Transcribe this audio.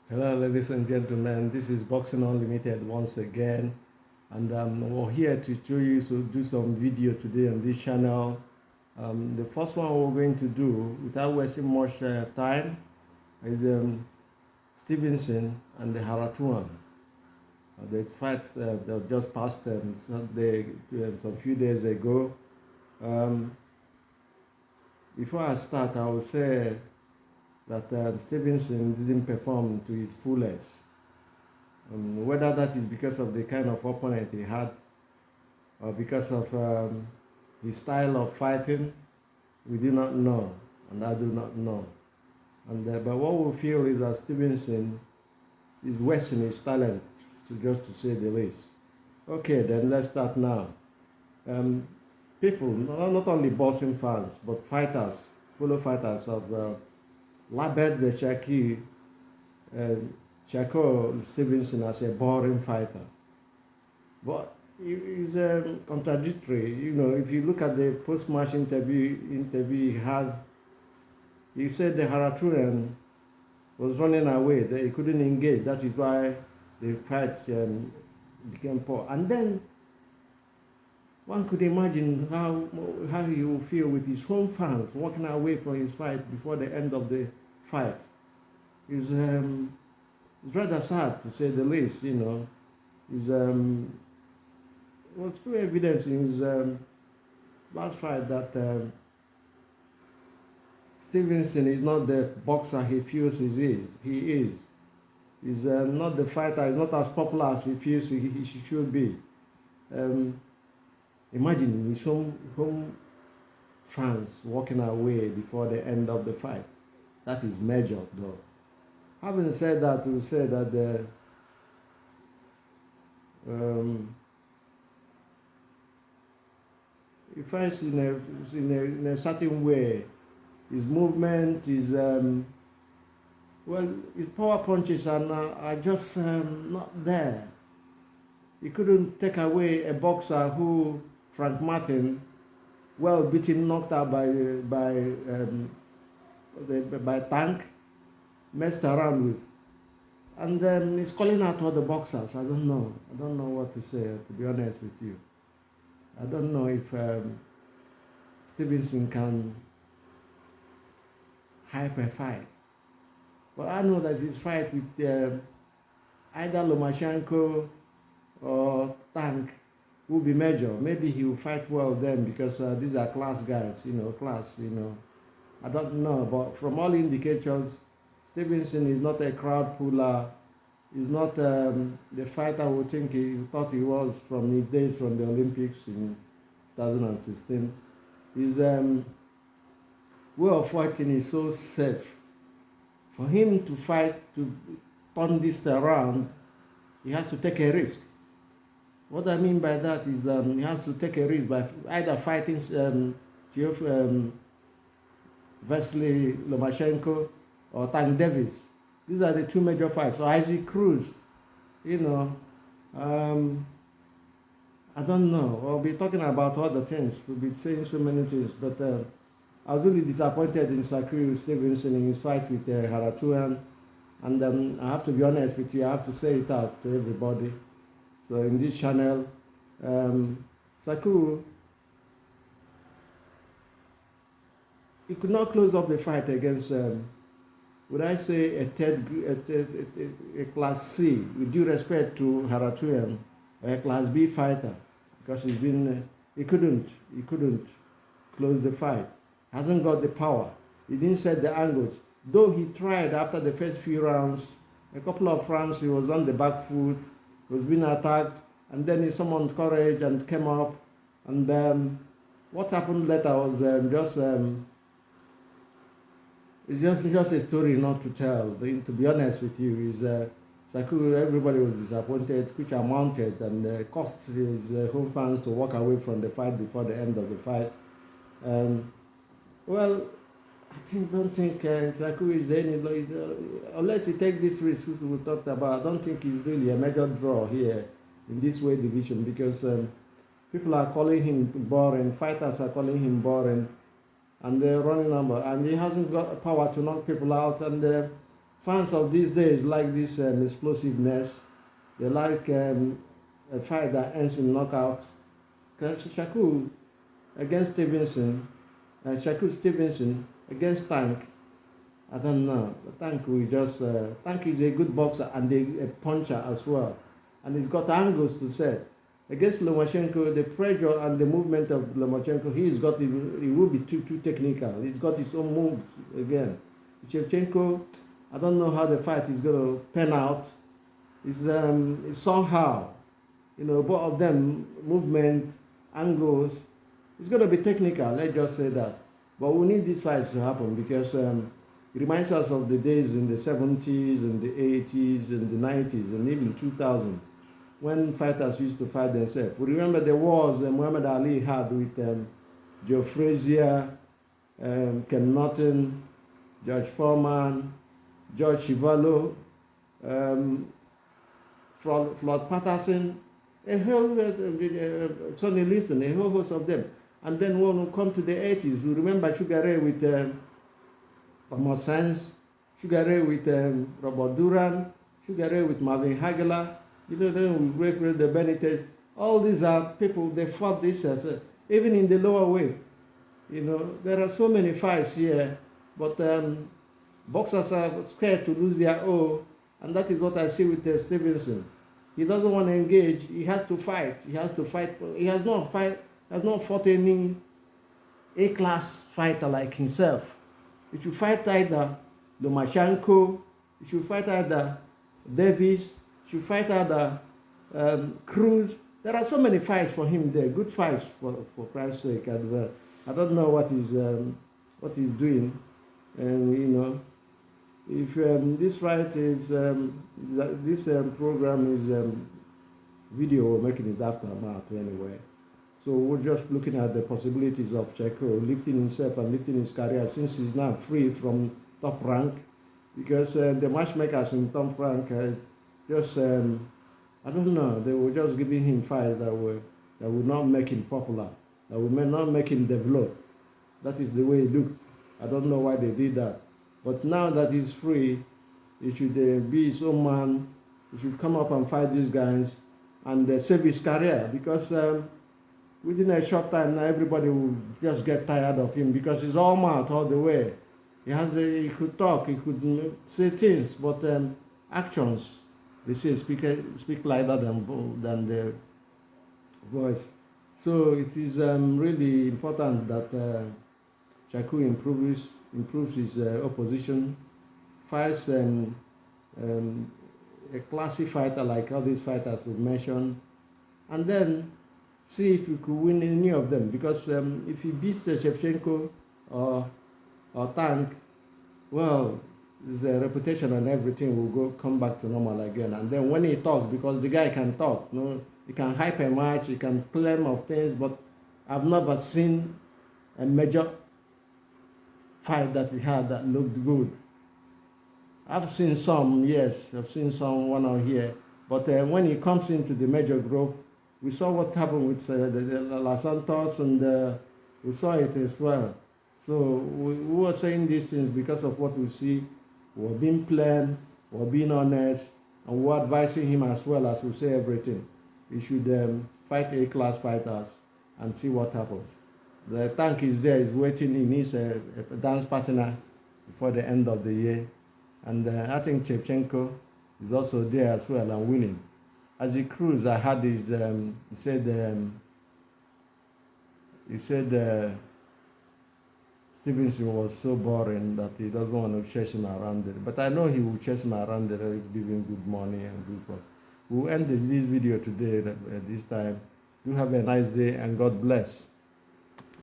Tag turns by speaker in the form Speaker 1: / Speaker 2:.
Speaker 1: Hello, ladies and gentlemen. This is Boxing Unlimited once again, and we're here to show you to do some video today on this channel. The first one we're going to do, without wasting much time, is Stevenson and the Harutyunyan. The fight that just passed some few days ago. Um, Before I start, I will say that Stevenson didn't perform to his fullest. Whether that is because of the kind of opponent he had or because of his style of fighting, we do not know, and I do not know. But what we feel is that Stevenson is wasting his talent, to say the least. Okay, then let's start now. Um, People, not only boxing fans, but fighters, fellow fighters have labeled the uh, Shako Stevenson as a boring fighter. But it's contradictory. You know, if you look at the post-match interview he had, he said the Harutyunyan was running away, that he couldn't engage. That is why the fight became poor. And then one could imagine how he will feel with his home fans walking away from his fight before the end of the fight. It's rather sad, to say the least. You know, it's was through evidence in his last fight that Stevenson is not the boxer he feels he is. He is. He's not the fighter. He's not as popular as he feels he should be. Um, Imagine his home fans walking away before the end of the fight. That is major, though. Having said that, we say that he fights in a certain way. His movement, his power punches are just not there. He couldn't take away a boxer who Frank Martin, well beaten, knocked out by Tank, messed around with. And then he's calling out all the boxers. I don't know. I don't know what to say, to be honest with you. I don't know if Stevenson can hype a fight. But I know that his fight with either Lomachenko or Tank will be major. Maybe he will fight well then, because these are class guys, I don't know, but from all indicators, Stevenson is not a crowd puller. He's not the fighter we think he thought he was from his days from the Olympics in 2016. His way of fighting is so safe. For him to fight, to turn this around, he has to take a risk. What I mean by that is he has to take a risk by either fighting Vasily Lomachenko or Tank Davis. These are the two major fights. So Isaac Cruz, I don't know. We'll be talking about other things. We'll be saying so many things. But I was really disappointed in Sakiru Stevenson in his fight with Harutyunyan. And I have to be honest with you, I have to say it out to everybody. So in this channel, Sakiru, he could not close up the fight against, would I say, a Class C, with due respect to Harutyunyan, a Class B fighter, because he couldn't close the fight. Hasn't got the power. He didn't set the angles. Though he tried after the first few rounds, a couple of rounds he was on the back foot, was being attacked, and then he summoned courage and came up. And what happened later was it's just a story not to tell. To be honest with you, Sakiru, everybody was disappointed, which amounted and cost his home fans to walk away from the fight before the end of the fight. Don't think Sakiru is unless he take this risk which we talked about. I don't think he's really a major draw here in this weight division, because people are calling him boring, fighters are calling him boring, and they're running number, and he hasn't got power to knock people out. And fans of these days like this explosiveness. They like a fight that ends in knockout. Shakur against Stevenson, Shakur Stevenson against Tank. I don't know. Tank will just Tank is a good boxer and a puncher as well, and he's got angles to set. Against Lomachenko, the pressure and the movement of Lomachenko, he will be too technical. He's got his own moves again. Shevchenko, I don't know how the fight is going to pan out. It's somehow, both of them movement, angles. It's going to be technical. Let's just say that. But we need these fights to happen because it reminds us of the days in the 70s and the 80s and the 90s and even 2000 when fighters used to fight themselves. We remember the wars Muhammad Ali had with Joe Frazier, Ken Norton, George Foreman, George Chivalo, Floyd Patterson, a whole Sonny Liston, a whole host of them. And then when we come to the 80s, we remember Sugar Ray with Thomas Sands, Sugar Ray with Robert Duran, Sugar Ray with Marvin Hagler, then we referred the Benitez. All these are people, they fought this, even in the lower weight. There are so many fights here, but boxers are scared to lose their O, and that is what I see with Stevenson. He doesn't want to engage. He has to fight. He has to fight. He has not fought any A-class fighter like himself. He should fight either Lomachenko. He should fight either Davis. He should fight either Cruz. There are so many fights for him there. Good fights for Christ's sake. And I don't know what he's doing. And if this fight is this program is video, we're making it aftermath anyway. So we're just looking at the possibilities of Checo lifting himself and lifting his career since he's now free from top rank, because the matchmakers in top rank just I don't know, they were just giving him fights that would not make him popular, that would not make him develop. That is the way it looked. I don't know why they did that. But now that he's free, he should be his own man. He should come up and fight these guys and save his career, because within a short time now everybody will just get tired of him, because he's all mouth all the way. He could talk, he could say things, but actions, they say, speak louder than the voice. So it is really important that Shakur improves his opposition, fights a classy fighter like all these fighters we mentioned, and then see if you could win any of them. Because if he beats Shevchenko or Tank, well, his reputation and everything will come back to normal again. And then when he talks, because the guy can talk, he can hype a match, he can claim of things, but I've never seen a major fight that he had that looked good. I've seen some, yes, I've seen some one on here, but when he comes into the major group, we saw what happened with the Los Santos, and we saw it as well. So we were saying these things because of what we see. We're being plain, we're being honest, and we're advising him as well as we say everything. He should fight A-class fighters and see what happens. The Tank is there, he's waiting, he needs a dance partner before the end of the year. And I think Shevchenko is also there as well and winning. As he cruised, I had his, he said Stevenson was so boring that he doesn't want to chase him around it. But I know he will chase him around it, give him good money and good work. We'll end this video today at this time. Do have a nice day and God bless.